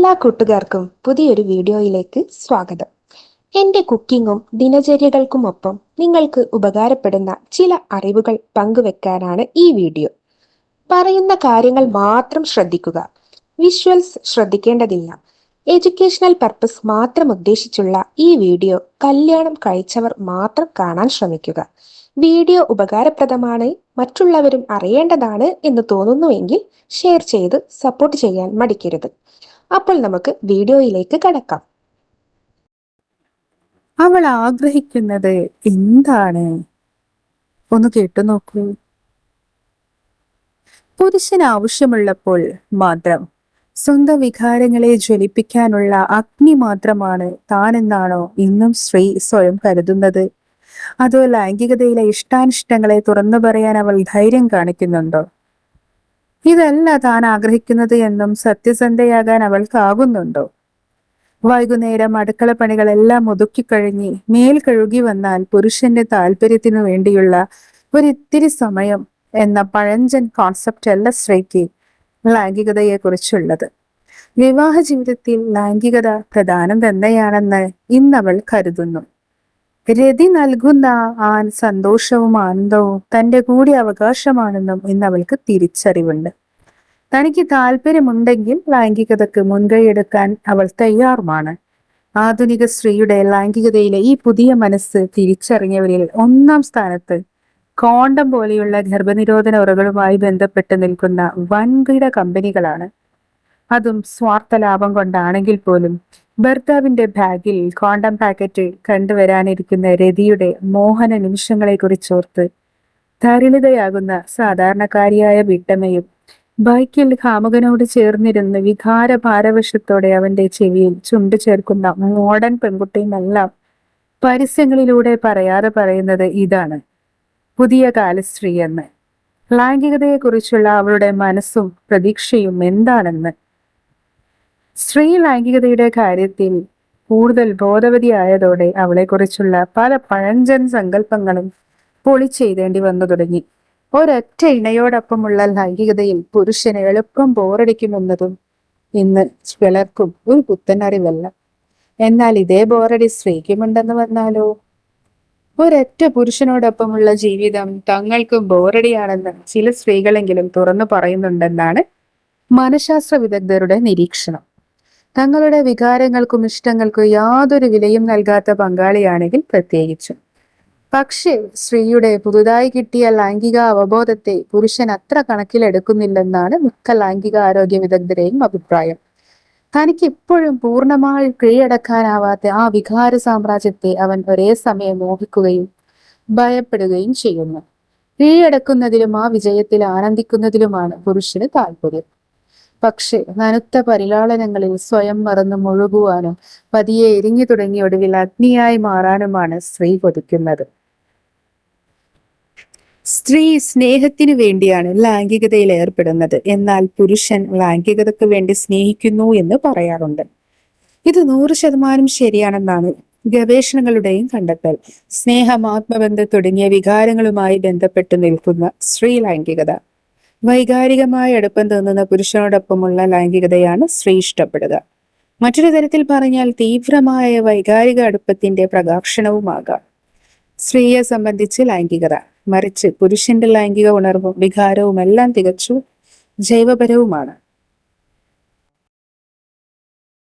എല്ലാ കൂട്ടുകാർക്കും പുതിയൊരു വീഡിയോയിലേക്ക് സ്വാഗതം. എൻ്റെ കുക്കിങ്ങും ദിനചര്യകൾക്കുമൊപ്പം നിങ്ങൾക്ക് ഉപകാരപ്പെടുന്ന ചില അറിവുകൾ പങ്കുവെക്കാനാണ് ഈ വീഡിയോ. പറയുന്ന കാര്യങ്ങൾ മാത്രം ശ്രദ്ധിക്കുക. വിഷ്വൽസ് ശ്രദ്ധിക്കേണ്ടതില്ല. എഡ്യൂക്കേഷണൽ പർപ്പസ് മാത്രം ഉദ്ദേശിച്ചുള്ള ഈ വീഡിയോ കല്യാണം കഴിച്ചവർ മാത്രം കാണാൻ ശ്രമിക്കുക. വീഡിയോ ഉപകാരപ്രദമാണ്, മറ്റുള്ളവരും അറിയേണ്ടതാണ് എന്ന് തോന്നുന്നുവെങ്കിൽ ഷെയർ ചെയ്ത് സപ്പോർട്ട് ചെയ്യാൻ മടിക്കരുത്. അപ്പോൾ നമുക്ക് വീഡിയോയിലേക്ക് കടക്കാം. അവൾ ആഗ്രഹിക്കുന്നത് എന്താണ്? ഒന്ന് കേട്ടു നോക്കൂ. പുരുഷൻ ആവശ്യമുള്ളപ്പോൾ മാത്രം സ്വന്തം വികാരങ്ങളെ ജ്വലിപ്പിക്കാനുള്ള അഗ്നി മാത്രമാണ് താനെന്നാണോ ഇന്നും സ്ത്രീ സ്വയം കരുതുന്നത്? അതോ ലൈംഗികതയിലെ ഇഷ്ടാനിഷ്ടങ്ങളെ തുറന്നു പറയാൻ അവൾ ധൈര്യം കാണിക്കുന്നുണ്ടോ? ഇതല്ല താൻ ആഗ്രഹിക്കുന്നത് എന്നും സത്യസന്ധയാകാൻ അവൾക്കാകുന്നുണ്ടോ? വൈകുന്നേരം അടുക്കള പണികളെല്ലാം ഒതുക്കിക്കഴിഞ്ഞ് മേൽ കഴുകി വന്നാൽ പുരുഷന്റെ താല്പര്യത്തിനു വേണ്ടിയുള്ള ഒരിത്തിരി സമയം എന്ന പഴഞ്ചൻ കോൺസെപ്റ്റ് അല്ല സ്ത്രീക്ക് ലൈംഗികതയെ കുറിച്ചുള്ളത്. വിവാഹ ജീവിതത്തിൽ ലൈംഗികത പ്രധാനം തന്നെയാണെന്ന് ഇന്നവൾ കരുതുന്നു. രതി നൽകുന്ന ആ സന്തോഷവും ആനന്ദവും തന്റെ കൂടി അവകാശമാണെന്നും ഇന്നവൾക്ക് തിരിച്ചറിവുണ്ട്. തനിക്ക് താല്പര്യമുണ്ടെങ്കിൽ ലൈംഗികതയ്ക്ക് മുൻകൈയെടുക്കാൻ അവൾ തയ്യാറുമാണ്. ആധുനിക സ്ത്രീയുടെ ലൈംഗികതയിലെ ഈ പുതിയ മനസ്സ് തിരിച്ചറിഞ്ഞവരിൽ ഒന്നാം സ്ഥാനത്ത് കോണ്ടം പോലെയുള്ള ഗർഭനിരോധന ഉറകളുമായി ബന്ധപ്പെട്ട് നിൽക്കുന്ന വൻകിട കമ്പനികളാണ്. അതും സ്വാർത്ഥ ലാഭം കൊണ്ടാണെങ്കിൽ പോലും. ഭർത്താവിന്റെ ബാഗിൽ കോണ്ടം പാക്കറ്റ് കണ്ടുവരാനിരിക്കുന്ന രതിയുടെ മോഹന നിമിഷങ്ങളെ കുറിച്ചോർത്ത് തരിളിതയാകുന്ന സാധാരണക്കാരിയായ വീട്ടമ്മയും ബൈക്കിൽ കാമുകനോട് ചേർന്നിരുന്ന് വികാര ഭാരവശത്തോടെ അവന്റെ ചെവിയിൽ ചുണ്ടു ചേർക്കുന്ന മോഡേൺ പെൺകുട്ടിയുമെല്ലാം പരസ്യങ്ങളിലൂടെ പറയാതെ പറയുന്നത് ഇതാണ്: പുതിയ കാല സ്ത്രീ എന്ന്. ലൈംഗികതയെക്കുറിച്ചുള്ള അവളുടെ മനസ്സും പ്രതീക്ഷയും എന്താണെന്ന്. സ്ത്രീ ലൈംഗികതയുടെ കാര്യത്തിൽ കൂടുതൽ ബോധവതിയായതോടെ അവളെക്കുറിച്ചുള്ള പല പഴഞ്ചൻ സങ്കല്പങ്ങളും പൊളിച്ചെഴുതേണ്ടി വന്നു തുടങ്ങി. ഒരൊറ്റ ഇണയോടൊപ്പമുള്ള ലൈംഗികതയിൽ പുരുഷന് എളുപ്പം ബോറടിക്കുമെന്നതും ഇന്ന് പലർക്കും ഒരു പുത്തൻ അറിവല്ല. എന്നാൽ ഇതേ ബോറടി സ്ത്രീക്കുമുണ്ടെന്ന് വന്നാലോ? ഒരൊറ്റ പുരുഷനോടൊപ്പമുള്ള ജീവിതം തങ്ങൾക്കും ബോറടിയാണെന്ന് ചില സ്ത്രീകളെങ്കിലും തുറന്നു പറയുന്നുണ്ടെന്നാണ് മനഃശാസ്ത്ര വിദഗ്ധരുടെ നിരീക്ഷണം. തങ്ങളുടെ വികാരങ്ങൾക്കും ഇഷ്ടങ്ങൾക്കും യാതൊരു വിലയും നൽകാത്ത പങ്കാളിയാണെങ്കിൽ പ്രത്യേകിച്ചും. പക്ഷേ സ്ത്രീയുടെ പുതുതായി കിട്ടിയ ലൈംഗിക അവബോധത്തെ പുരുഷൻ അത്ര കണക്കിലെടുക്കുന്നില്ലെന്നാണ് മിക്ക ലൈംഗിക ആരോഗ്യ വിദഗ്ധരെയും അഭിപ്രായം. തനിക്ക് ഇപ്പോഴും പൂർണ്ണമായി കീഴടക്കാനാവാത്ത ആ വികാര സാമ്രാജ്യത്തെ അവൻ ഒരേ സമയം മോഹിക്കുകയും ഭയപ്പെടുകയും ചെയ്യുന്നു. കീഴടക്കുന്നതിലും ആ വിജയത്തിൽ ആനന്ദിക്കുന്നതിലുമാണ് പുരുഷന് താല്പര്യം. പക്ഷേ നനുത്ത പരിലാളനങ്ങളിൽ സ്വയം മറന്നു മുഴുകുവാനും പതിയെ എരിഞ്ഞു തുടങ്ങി ഒടുവിൽ അഗ്നിയായി മാറാനുമാണ് സ്ത്രീ കൊതിക്കുന്നത്. സ്ത്രീ സ്നേഹത്തിനു വേണ്ടിയാണ് ലൈംഗികതയിൽ ഏർപ്പെടുന്നത്, എന്നാൽ പുരുഷൻ ലൈംഗികതയ്ക്ക് വേണ്ടി സ്നേഹിക്കുന്നു എന്ന് പറയാറുണ്ട്. ഇത് 100% ശരിയാണെന്നാണ് ഗവേഷണങ്ങളുടെയും കണ്ടെത്തൽ. സ്നേഹം, ആത്മബന്ധം തുടങ്ങിയ വികാരങ്ങളുമായി ബന്ധപ്പെട്ട് നിൽക്കുന്ന സ്ത്രീ ലൈംഗികത. വൈകാരികമായ അടുപ്പം തോന്നുന്ന പുരുഷനോടൊപ്പമുള്ള ലൈംഗികതയാണ് സ്ത്രീ ഇഷ്ടപ്പെടുക. മറ്റൊരു തരത്തിൽ പറഞ്ഞാൽ തീവ്രമായ വൈകാരിക അടുപ്പത്തിന്റെ പ്രകാശനവുമാകാം സ്ത്രീയെ സംബന്ധിച്ച് ലൈംഗികത. മറിച്ച് പുരുഷന്റെ ലൈംഗിക ഉണർവും വികാരവും എല്ലാം തികച്ചു ജൈവപരവുമാണ്.